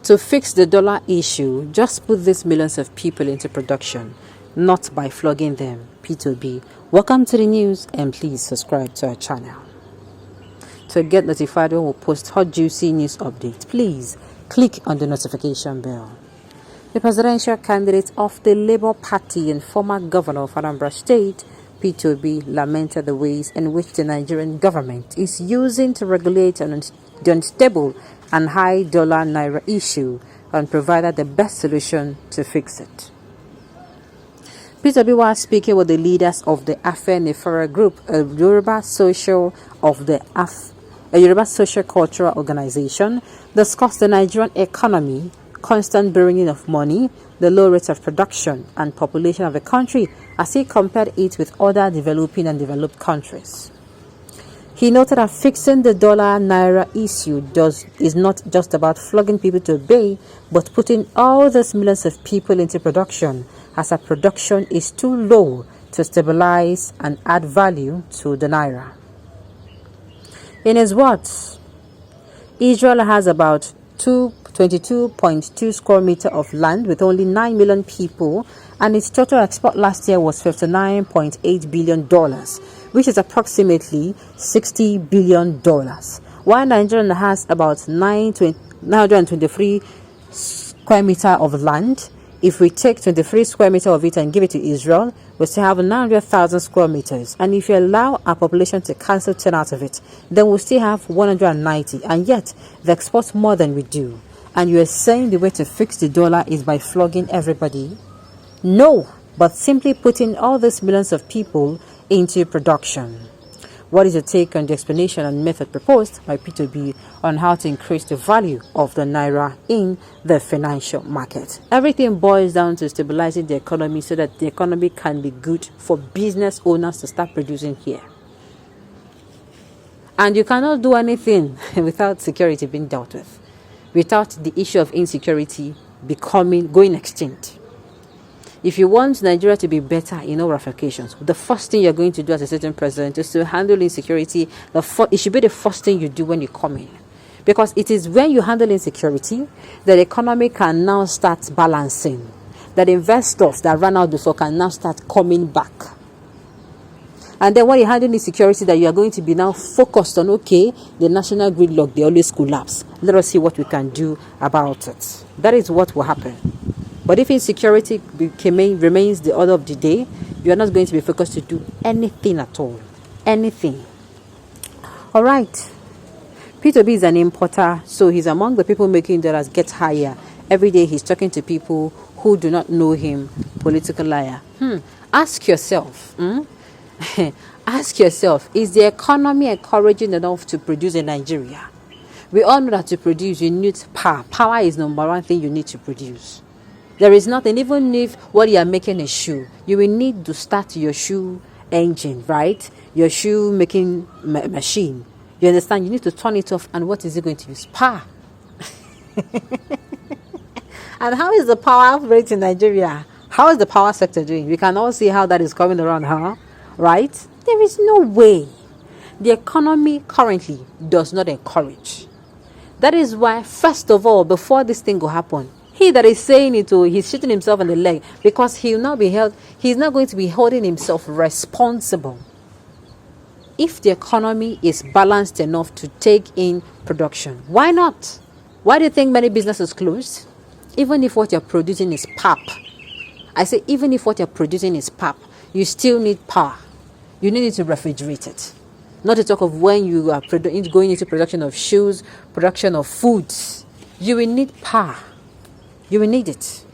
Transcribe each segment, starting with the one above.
To fix the dollar issue, just put these millions of people into production, not by flogging them. P2B. Welcome to the news, and please subscribe to our channel. To get notified when we post hot juicy news updates, please click on the notification bell. The presidential candidate of the Labour Party and former governor of Anambra State, P2B, lamented the ways in which the Nigerian government is using to regulate the unstable and high dollar naira issue and provided the best solution to fix it. P2B was speaking with the leaders of the Afe Nefera Group, a Yoruba social cultural organization, discussed the Nigerian economy, constant borrowing of money, the low rate of production and population of the country as he compared it with other developing and developed countries. He noted that fixing the dollar naira issue is not just about flogging people to obey, but putting all those millions of people into production, as our production is too low to stabilize and add value to the naira. In his words, Israel has about 22.2 square meters of land with only 9 million people, and its total export last year was $59.8 billion, which is approximately $60 billion. While Nigeria has about 923 square meters of land, if we take 23 square meters of it and give it to Israel, we still have 900,000 square meters. And if you allow our population to cancel 10 out of it, then we still have 190. And yet, they export more than we do. And you are saying the way to fix the dollar is by flogging everybody? No, but simply putting all these millions of people into production. What is your take on the explanation and method proposed by P2B on how to increase the value of the naira in the financial market? Everything boils down to stabilizing the economy so that the economy can be good for business owners to start producing here. And you cannot do anything without security being dealt with, without the issue of insecurity going extinct. If you want Nigeria to be better in all ramifications, the first thing you're going to do as a sitting president is to handle insecurity. It should be the first thing you do when you come in. Because it is when you handle insecurity that the economy can now start balancing. That investors that ran out before can now start coming back. And then when you handle insecurity, that you are going to be now focused on, okay, the national gridlock, they always collapse. Let us see what we can do about it. That is what will happen. But if insecurity remains the order of the day, you are not going to be focused to do anything at all. Anything. All right. P2B is an importer, so he's among the people making dollars get higher. Every day he's talking to people who do not know him, political liar. Ask yourself, ask yourself, is the economy encouraging enough to produce in Nigeria? We all know that to produce, you need power. Power is number one thing you need to produce. There is nothing, even if what you are making a shoe, you will need to start your shoe engine, right? Your shoe making machine. You understand? You need to turn it off, and what is it going to use? Power. And how is the power rate in Nigeria? How is the power sector doing? We can all see how that is coming around, right? There is no way. The economy currently does not encourage. That is why, first of all, before this thing will happen, he that is saying it, he's shooting himself in the leg, because he's not going to be holding himself responsible. If the economy is balanced enough to take in production, why not? Why do you think many businesses closed? Even if what you're producing is pap. I say, even if what you're producing is pap, you still need power. You need it to refrigerate it. Not to talk of when you are going into production of shoes, production of foods. You will need power. You will need it.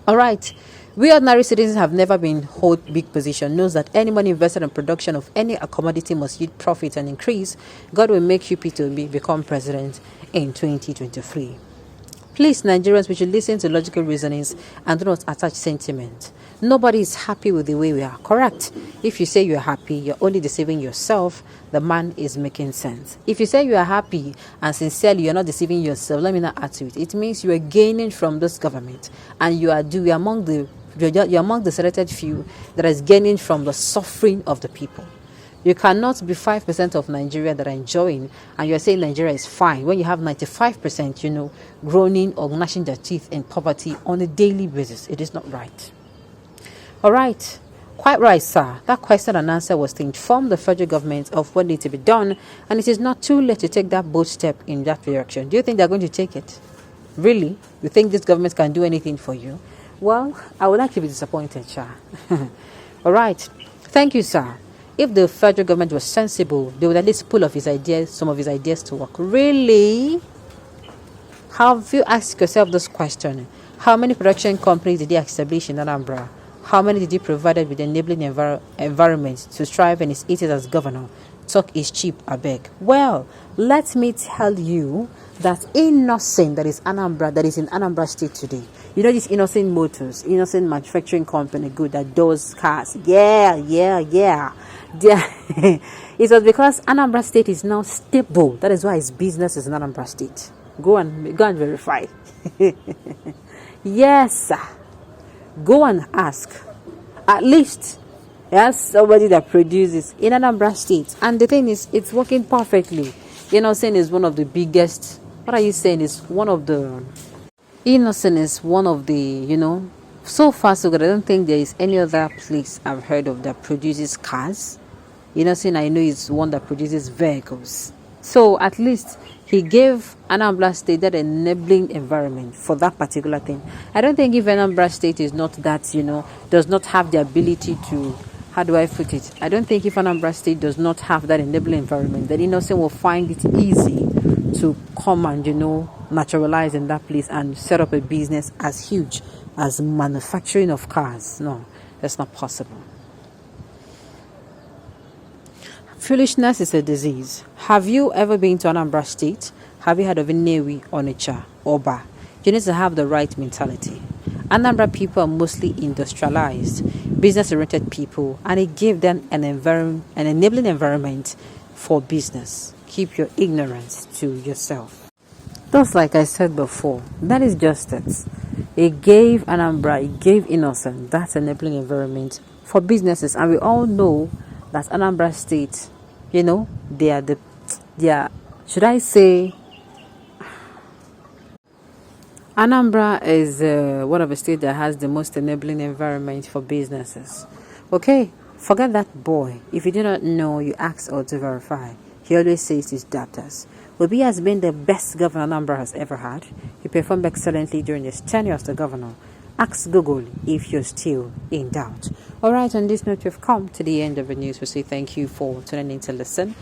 All right. We ordinary citizens have never been hold big position. Knows that any money invested in production of any commodity must yield profit and increase. God will make you P2B become president in 2023. Please, Nigerians, we should listen to logical reasonings and do not attach sentiment. Nobody is happy with the way we are. Correct. If you say you're happy, you're only deceiving yourself. The man is making sense. If you say you are happy and sincerely you're not deceiving yourself, let me not add to it. It means you are gaining from this government, and you're among the selected few that is gaining from the suffering of the people. You cannot be 5% of Nigeria that are enjoying, and you're saying Nigeria is fine when you have 95%, groaning or gnashing their teeth in poverty on a daily basis. It is not right. All right. Quite right, sir. That question and answer was to inform the federal government of what needs to be done, and it is not too late to take that bold step in that direction. Do you think they're going to take it? Really? You think this government can do anything for you? Well, I would like to be disappointed, sir. All right. Thank you, sir. If the federal government was sensible, they would at least pull off some of his ideas to work. Really? Have you asked yourself this question? How many production companies did he establish in Anambra? How many did he provide with enabling environment to strive and his eaters as governor? Talk is cheap, I beg. Well, let me tell you that Innocent, that is Anambra, that is in Anambra State today. You know this Innocent Motors, Innocent Manufacturing Company, good, that does cars. Yeah. It was because Anambra State is now stable. That is why his business is in Anambra State. Go and verify. Yes, sir. Go and ask. At least there's somebody that produces in Anambra State. And the thing is, it's working perfectly. Innocent is one of the biggest. What are you saying? Is one of the. Innocent is one of the, so far so good. I don't think there is any other place I've heard of that produces cars. Innocent, I know, is one that produces vehicles. So at least he gave Anambra State that enabling environment for that particular thing. I don't think if Anambra State is not that, does not have the ability to, how do I put it? I don't think if Anambra State does not have that enabling environment, that Innocent will find it easy to come and, naturalize in that place and set up a business as huge as manufacturing of cars. No, that's not possible. Foolishness is a disease. Have you ever been to Anambra State? Have you heard of Inewi, Onitsha, Oba? You need to have the right mentality. Anambra people are mostly industrialized, business-oriented people, and it gave them an enabling environment for business. Keep your ignorance to yourself. Just like I said before, that is just it. It gave Anambra, it gave Innocent that enabling environment for businesses, and we all know that Anambra State, should I say, Anambra is one of the states that has the most enabling environment for businesses. Okay, forget that boy. If you do not know, you ask or to verify. He always says his daughters. Obi has been the best governor Anambra has ever had. He performed excellently during his tenure as the governor. Ask Google if you're still in doubt. Alright, on this note, we've come to the end of the news. We say thank you for tuning in to listen.